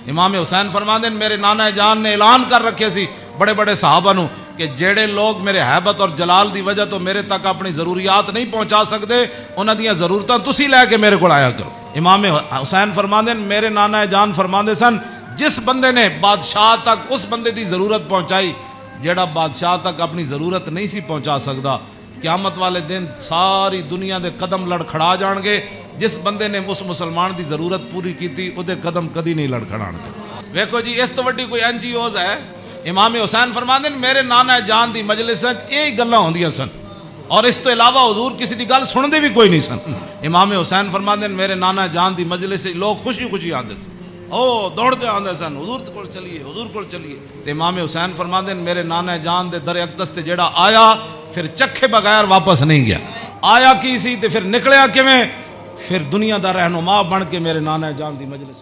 इमाम हुसैन फरमाते मेरे नाना जान ने ऐलान कर रखे सी बड़े बड़े सहाबा नूं कि जेड़े लोग मेरे हैबत और जलाल की वजह तो मेरे तक अपनी जरूरियात नहीं पहुँचा सकते उन्हां दियां ज़रूरतां तुसी लैके मेरे को आया करो। इमाम हुसैन फरमाते मेरे नाना जान फरमाते सन जिस बंदे ने बादशाह तक उस बंदे की जरूरत पहुँचाई जेड़ा बादशाह तक अपनी जरूरत नहीं सी पहुँचा सकता, क़यामत वाले दिन सारी दुनिया के कदम लड़खड़ा जाएंगे। जिस बंदे ने उस मुसलमान की जरूरत पूरी की थी उहदे कदम कदी नहीं लड़खड़ाणगे। वेखो जी इस तो वड्डी कोई NGOs है। इमाम हुसैन फरमाते मेरे नाना जान की मजलिस यही गल्लां होंदियां सन और इस तो इलावा हुजूर किसी की गल सुनते भी कोई नहीं सन। इमाम हुसैन फरमाते मेरे नाना जान की मजलिस लोग खुशी खुशी आते सन, ओ दौड़ते आते सन हुजूर को चलिए हुजूर को चलिए। तो इमाम हुसैन फरमाते मेरे नाना जान दे दर अक़दस ते जेड़ा आया फिर चखे बगैर वापस नहीं गया। आया की सी ते फिर निकलिया किवें, फिर दुनिया का रहनुमा बन के मेरे नाना जान की मजलिस